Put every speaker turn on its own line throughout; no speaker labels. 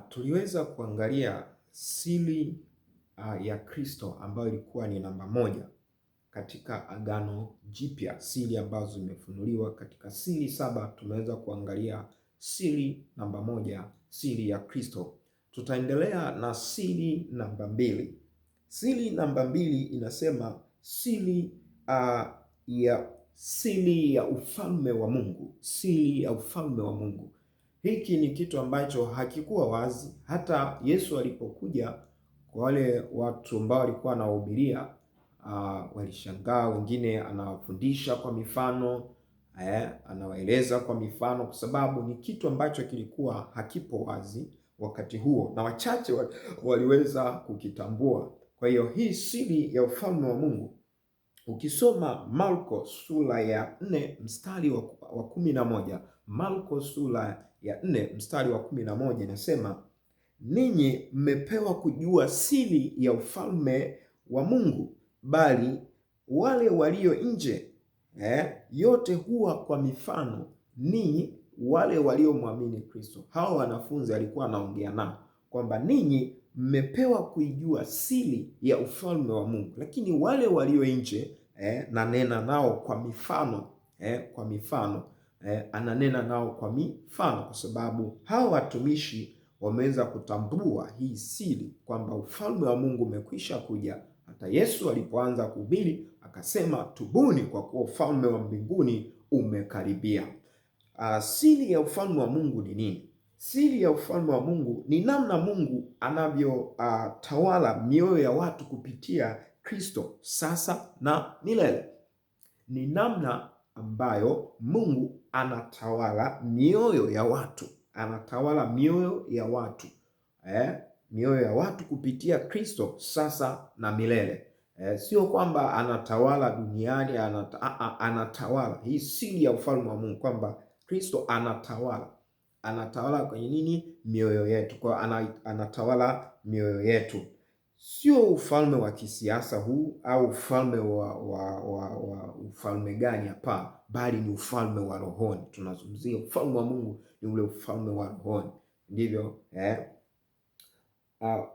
Tuliweza kuangalia siri ya Kristo ambayo ilikuwa ni namba moja katika Agano Jipya, siri ambazo zimefunuliwa katika siri saba. Tumeweza kuangalia siri namba moja, siri ya Kristo. Tutaendelea na siri namba mbili. Siri namba mbili inasema siri ya ufalme wa Mungu, siri ya ufalme wa Mungu. Hiki ni kitu ambacho hakikuwa wazi hata Yesu alipokuja. Kwa wale watu ambao walikuwa anawahubiria, walishangaa. Wengine anawafundisha kwa mifano, anawaeleza kwa mifano, kwa sababu ni kitu ambacho kilikuwa hakipo wazi wakati huo, na wachache waliweza kukitambua. Kwa hiyo hii siri ya ufalme wa Mungu, ukisoma Marko sura ya 4 mstari wa 11, Marko sura ya 4 mstari wa 11 inasema, ninyi mmepewa kujua siri ya ufalme wa Mungu, bali wale walio nje yote huwa kwa mifano, ninyi wale waliomwamini Kristo. Hao wanafunzi alikuwa anaongea nao kwamba ninyi mmepewa kuijua siri ya ufalme wa Mungu, lakini wale walio nje nanena nao kwa mifano, kwa mifano, ananena nao kwa mifano, kwa sababu hao watumishi wameweza kutambua hii siri kwamba ufalme wa Mungu umekwisha kuja. Hata Yesu alipoanza kuhubiri akasema, tubuni kwa kuwa ufalme wa mbinguni umekaribia. Siri ya ufalme wa Mungu ni nini? Siri ya ufalme wa Mungu ni namna Mungu anavyotawala mioyo ya watu kupitia Kristo sasa na milele. Ni namna ambayo Mungu anatawala mioyo ya watu, anatawala mioyo ya watu, mioyo ya watu kupitia Kristo sasa na milele. Sio kwamba anatawala duniani, anatawala. Hii siri ya ufalme wa Mungu kwamba Kristo anatawala kwenye nini? Mioyo yetu. Kwa anatawala mioyo yetu. Sio ufalme wa kisiasa huu au ufalme wa ufalme gani, hapa, bali ni ufalme wa rohoni. Tunazungumzia ufalme wa Mungu, ni ule ufalme wa rohoni. Ndivyo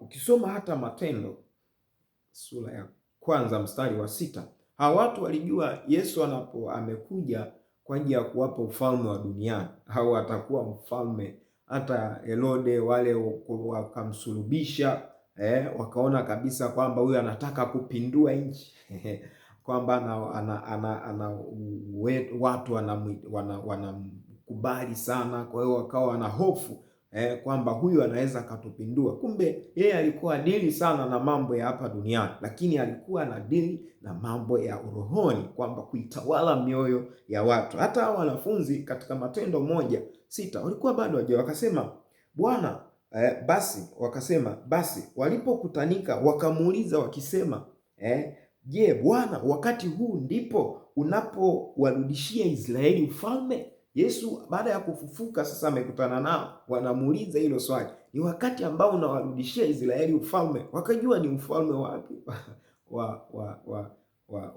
ukisoma hata Matendo sura ya 1 mstari wa 6, hawa watu walijua Yesu amekuja kwa ajili ya kuwapa ufalme wa duniani, au atakuwa mfalme. Hata Herode wale wakamsulubisha, wakaona kabisa kwamba huyu anataka kupindua nchi kwamba watu wanamkubali sana, kwa hiyo wakawa na hofu kwamba huyu anaweza akatupindua. Kumbe yeye alikuwa dili sana na mambo ya hapa duniani, lakini alikuwa na dili na mambo ya rohoni, kwamba kuitawala mioyo ya watu. Hata hao wanafunzi katika Matendo 1:6 walikuwa bado waje, wakasema Bwana, basi walipokutanika wakamuuliza wakisema, je, Bwana, wakati huu ndipo unapowarudishia Israeli ufalme? Yesu baada ya kufufuka sasa amekutana nao, wanamuuliza hilo swali, ni wakati ambao unawarudishia Israeli ufalme? Wakajua ni ufalme wapi?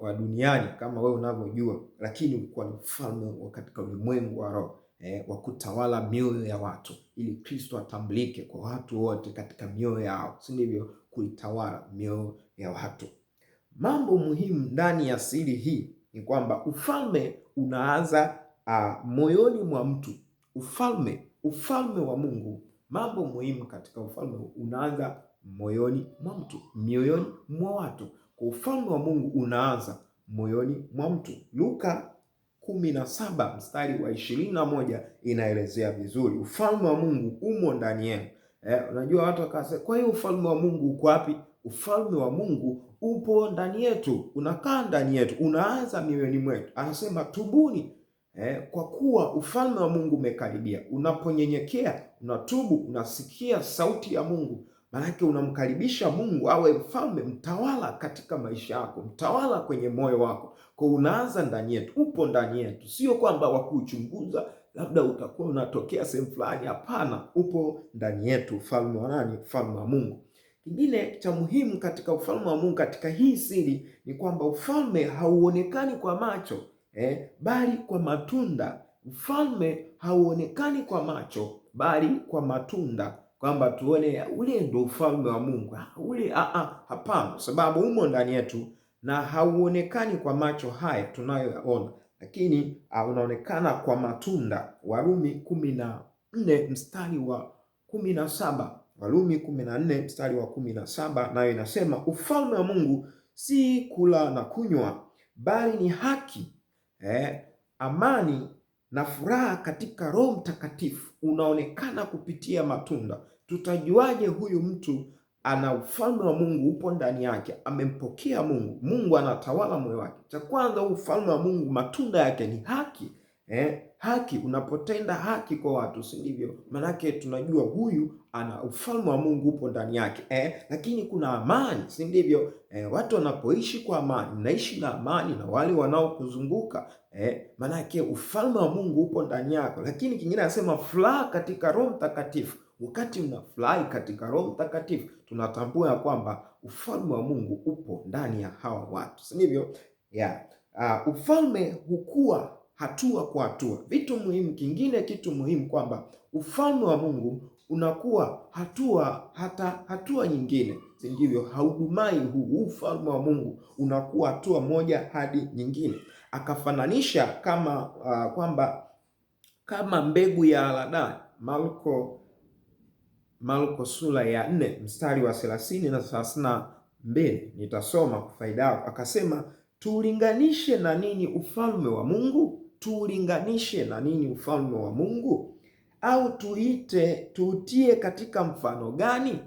wa duniani kama wewe unavyojua, lakini ulikuwa ni ufalme wa katika ulimwengu wa roho, wa kutawala mioyo ya watu, ili Kristo atambulike kwa watu wote katika mioyo yao, si ndivyo? Kuitawala mioyo ya watu. Mambo muhimu ndani ya siri hii ni kwamba ufalme unaanza moyoni mwa mtu. Ufalme wa Mungu, mambo muhimu katika ufalme unaanza moyoni mwa mtu, mioyoni mwa watu. Kwa ufalme wa Mungu unaanza moyoni mwa mtu. Luka 17 mstari wa 21 inaelezea vizuri, ufalme wa Mungu umo ndani yenu. Unajua watu wakasema, kwa hiyo ufalme wa Mungu uko wapi? Ufalme wa Mungu upo ndani yetu, unakaa ndani yetu, unaanza mioyoni mwetu. Anasema tubuni, kwa kuwa ufalme wa Mungu umekaribia. Unaponyenyekea, unatubu, unasikia sauti ya Mungu, maanake unamkaribisha Mungu awe mfalme, mtawala katika maisha yako, mtawala kwenye moyo wako. Kwa unaanza ndani yetu, upo ndani yetu. Sio kwamba wakuchunguza labda utakuwa unatokea sehemu fulani, hapana, upo ndani yetu. Ufalme wa nani? Ufalme wa Mungu. Kingine cha muhimu katika ufalme wa Mungu, katika hii siri, ni kwamba ufalme hauonekani kwa macho, bali kwa matunda. Ufalme hauonekani kwa macho, bali kwa matunda. kwamba tuone ule ndio ufalme wa Mungu. Ule hapana, kwa sababu umo ndani yetu na hauonekani kwa macho haya tunayoyaona, lakini unaonekana kwa matunda. Warumi 14 mstari wa 17. Warumi 14 mstari wa 17 nayo inasema, ufalme wa Mungu si kula na kunywa, bali ni haki, amani na furaha katika Roho Mtakatifu. Unaonekana kupitia matunda. Tutajuaje huyu mtu ana ufalme wa Mungu upo ndani yake, amempokea Mungu, Mungu anatawala moyo wake? Cha kwanza, ufalme wa Mungu matunda yake ni haki. Haki, unapotenda haki kwa watu, si ndivyo? Manake tunajua huyu ana ufalme wa Mungu upo ndani yake. Lakini kuna amani, si ndivyo? Watu wanapoishi kwa amani, mnaishi na amani na wale wanaokuzunguka. Manake ufalme wa Mungu upo ndani yako. Lakini kingine anasema furaha katika Roho Mtakatifu. Wakati unafurahi katika Roho Mtakatifu, tunatambua ya kwamba ufalme wa Mungu upo ndani ya hawa watu, si ndivyo? Ufalme hukua hatua kwa hatua. Kitu muhimu kwamba ufalme wa Mungu unakuwa hatua nyingine, si ndivyo? Haudumai. Huu ufalme wa Mungu unakuwa hatua moja hadi nyingine. Akafananisha kama mbegu ya haradali. Marko sura ya 4 mstari wa 30 na 32, nitasoma kwa faida yako. Akasema, tuulinganishe na nini ufalme wa Mungu? Tuulinganishe na nini ufalme wa Mungu? Au tuutie katika mfano gani?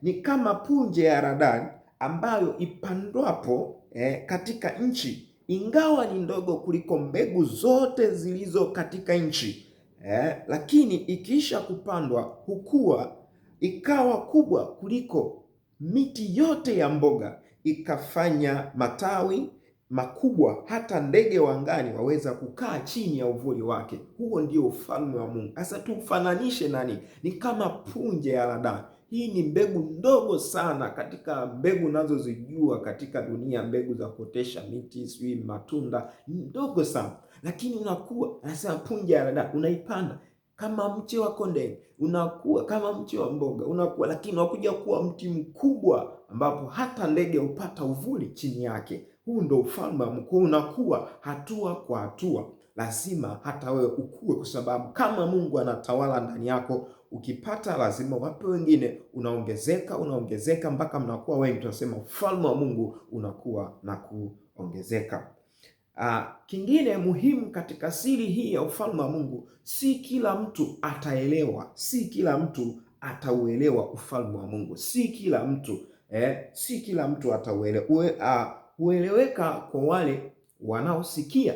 Ni kama punje ya haradali ambayo ipandwapo katika nchi, ingawa ni ndogo kuliko mbegu zote zilizo katika nchi. Lakini ikiisha kupandwa hukua ikawa kubwa kuliko miti yote ya mboga, ikafanya matawi makubwa, hata ndege wa angani waweza kukaa chini ya uvuli wake. Huo ndio ufalme wa Mungu. Sasa tufananishe nani? Ni kama punje ya haradali. Hii ni mbegu ndogo sana katika mbegu nazozijua katika dunia, mbegu za kuotesha miti, sijui matunda, ndogo sana, lakini unakuwa, anasema punje ya haradali, unaipanda kama mche wa kondeni, unakuwa kama mche wa mboga, unakuwa, lakini unakuja kuwa mti mkubwa ambapo hata ndege hupata uvuli chini yake. Huu ndio ufalme wa Mungu. Unakuwa hatua kwa hatua. Lazima hata wewe ukue, kwa sababu kama Mungu anatawala ndani yako, ukipata lazima wape wengine, unaongezeka mpaka mnakuwa wengi. Tunasema ufalme wa Mungu unakuwa na kuongezeka. Kingine muhimu katika siri hii ya ufalme wa Mungu, si kila mtu ataelewa, si kila mtu atauelewa ufalme wa Mungu, si kila mtu atauelewa. Hueleweka kwa wale wanaosikia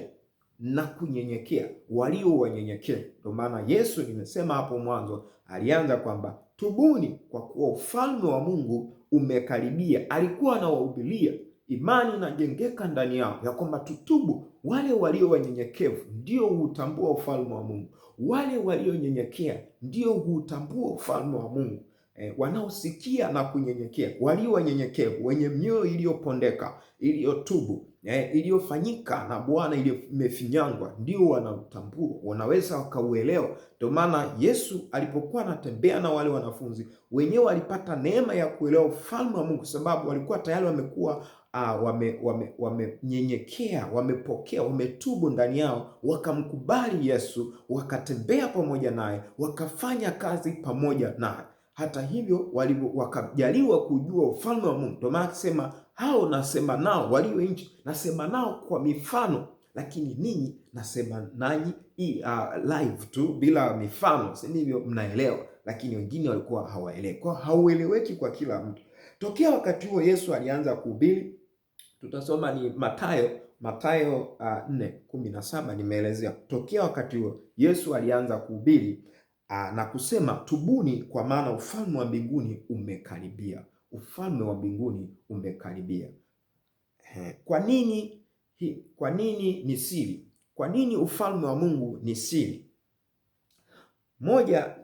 na kunyenyekea, walio wanyenyekea. Ndio maana Yesu, nimesema hapo mwanzo, alianza kwamba tubuni, kwa kuwa ufalme wa Mungu umekaribia. Alikuwa anawahubiria, imani inajengeka ndani yao ya kwamba tutubu. Wale walio wanyenyekevu ndio hutambua ufalme wa Mungu. Wale walionyenyekea ndio hutambua ufalme wa Mungu. Wanaosikia na kunyenyekea, walio wanyenyekevu, wenye mioyo iliyopondeka, iliyotubu, iliyofanyika na Bwana, imefinyangwa, ndio wanautambua, wanaweza wakauelewa. Ndio maana Yesu alipokuwa anatembea na wale wanafunzi, wenyewe walipata neema ya kuelewa ufalme wa Mungu, sababu walikuwa tayari wamekuwa wamenyenyekea, wamepokea, wametubu ndani yao, wakamkubali Yesu, wakatembea pamoja naye, wakafanya kazi pamoja naye. Hata hivyo wakajaliwa kujua ufalme wa Mungu. Ndio maana akisema, hao nasema nao walio nje, nasema nao kwa mifano, lakini ninyi nasema nanyi live tu, bila mifano, si ndivyo? Mnaelewa. Lakini wengine walikuwa hawaelewi. Kwa haueleweki kwa kila mtu. Tokea wakati huo Yesu alianza kuhubiri. Tutasoma ni Mathayo 4:17, nimeelezea. Tokea wakati huo Yesu alianza kuhubiri na kusema, tubuni, kwa maana ufalme wa mbinguni umekaribia. Ufalme wa mbinguni umekaribia. Kwa nini ni siri? Kwa nini ufalme wa Mungu ni siri? Moja,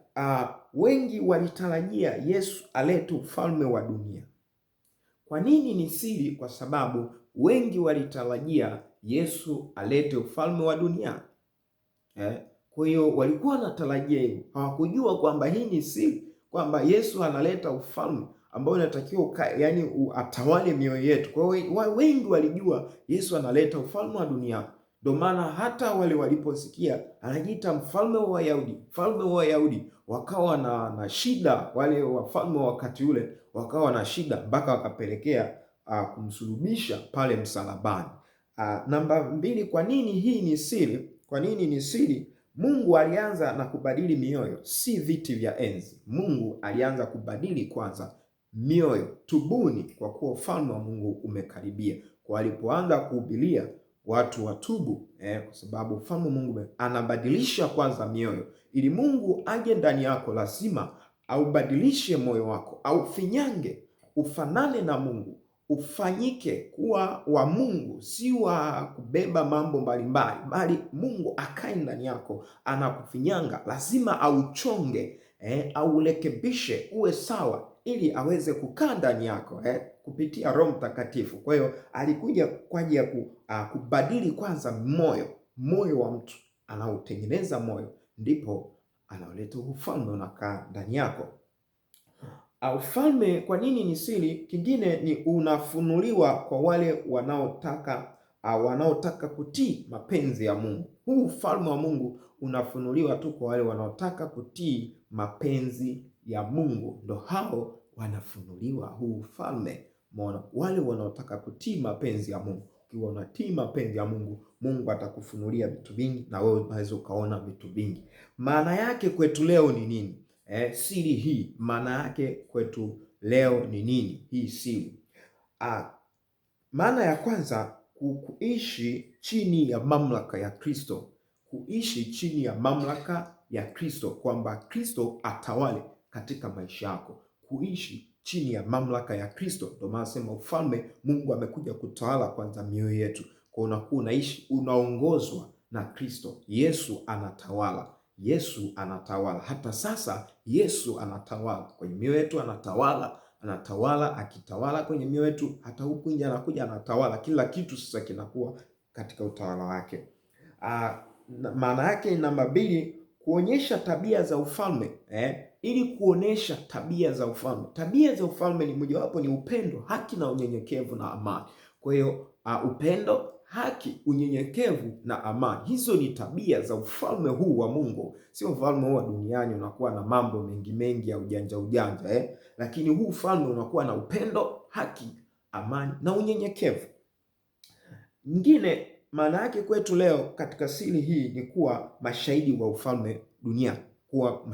wengi walitarajia Yesu alete ufalme wa dunia. Kwa nini ni siri? Kwa sababu wengi walitarajia Yesu alete ufalme wa dunia. Kwa hiyo walikuwa wanatarajia hivyo, hawakujua kwamba hii ni siri. kwamba Yesu analeta ufalme ambao unatakiwa yani atawale mioyo yetu. Kwa hiyo wengi walijua Yesu analeta ufalme wa dunia. Ndio maana hata wale waliposikia anajiita mfalme wa Wayahudi, mfalme wa Wayahudi, wakawa na shida. Wale wafalme wakati ule wakawa na shida mpaka wakapelekea kumsulubisha pale msalabani. Namba 2, kwa nini hii ni siri? Kwa nini ni siri? Mungu alianza na kubadili mioyo, si viti vya enzi. Mungu alianza kubadili kwanza mioyo. Tubuni kwa kuwa ufalme wa Mungu umekaribia. Kwa alipoanza kuhubiria watu watubu, kwa sababu ufalme wa Mungu anabadilisha kwanza mioyo. Ili Mungu aje ndani yako, lazima aubadilishe moyo wako, au finyange ufanane na Mungu, ufanyike kuwa wa Mungu, si wa kubeba mambo mbalimbali, bali Mungu akae ndani yako. Anakufinyanga, lazima auchonge, aurekebishe uwe sawa, ili aweze kukaa ndani yako kupitia Roho Mtakatifu. Kwa hiyo alikuja kwa ajili ya kubadili kwanza moyo wa mtu, anautengeneza moyo, ndipo anaoleta ufalme unakaa ndani yako. Ufalme kwa nini ni siri? Kingine ni unafunuliwa kwa wale wanaotaka kutii mapenzi ya Mungu. Huu ufalme wa Mungu unafunuliwa tu kwa wale wanaotaka kutii mapenzi ya Mungu, ndo hao wanafunuliwa huu ufalme. Umeona, wale wanaotaka kutii mapenzi ya Mungu. Ukiwa unatii mapenzi ya Mungu, Mungu atakufunulia vitu vingi na wewe unaweza ukaona vitu vingi. Maana yake kwetu leo ni nini? Siri hii maana yake kwetu leo ni nini hii siri? Maana ya kwanza, kuishi chini ya mamlaka ya Kristo. Kuishi chini ya mamlaka ya Kristo, kwamba Kristo atawale katika maisha yako. Kuishi chini ya mamlaka ya Kristo. Ndio maana sema ufalme, Mungu amekuja kutawala kwanza mioyo yetu. Kwa unakuwa unaishi, unaongozwa na Kristo. Yesu anatawala. Yesu anatawala. Hata sasa Yesu anatawala kwenye mioyo yetu, anatawala, akitawala kwenye mioyo yetu, hata huku nje anakuja anatawala. Kila kitu sasa kinakuwa katika utawala wake. Maana yake namba 2, kuonyesha tabia za ufalme. Ili kuonesha tabia za ufalme. Tabia za ufalme ni mojawapo ni upendo, haki na unyenyekevu na amani. Kwa hiyo upendo, haki, unyenyekevu na amani, hizo ni tabia za ufalme huu wa Mungu. Sio ufalme huu wa duniani unakuwa na mambo mengi ya ujanja. Lakini huu ufalme unakuwa na upendo, haki, amani na unyenyekevu. Nyingine maana yake kwetu leo katika siri hii ni kuwa mashahidi wa ufalme duniani. Kuwa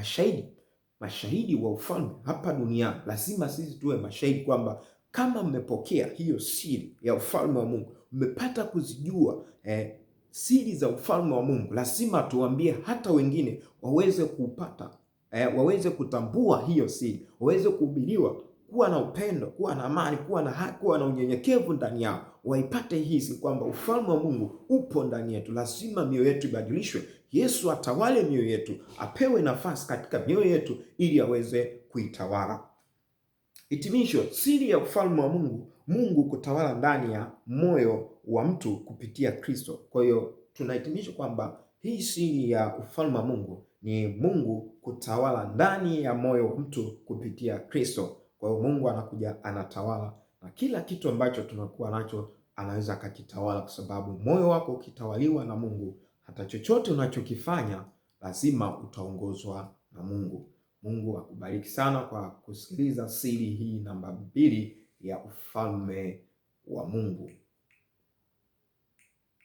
mashahidi wa ufalme hapa duniani. Lazima sisi tuwe mashahidi kwamba kama mmepokea hiyo siri ya ufalme wa Mungu, mmepata kuzijua siri za ufalme wa Mungu, lazima tuambie hata wengine waweze kupata, waweze kutambua hiyo siri, waweze kuhubiriwa kuwa na upendo, kuwa na amani, kuwa na haki, kuwa na unyenyekevu ndani yao, waipate hisi kwamba ufalme wa Mungu upo ndani yetu. Lazima mioyo yetu ibadilishwe. Yesu atawale mioyo yetu, apewe nafasi katika mioyo yetu ili aweze kuitawala. Hitimisho, siri ya ufalme wa Mungu, Mungu kutawala ndani ya moyo wa mtu kupitia Kristo. Kwa hiyo tunahitimisha kwamba hii siri ya ufalme wa Mungu ni Mungu kutawala ndani ya moyo wa mtu kupitia Kristo. Kwa hiyo Mungu anakuja anatawala, na kila kitu ambacho tunakuwa nacho anaweza akakitawala, kwa sababu moyo wako ukitawaliwa na Mungu, hata chochote unachokifanya lazima utaongozwa na Mungu. Mungu akubariki sana kwa kusikiliza siri hii namba 2 ya ufalme wa Mungu.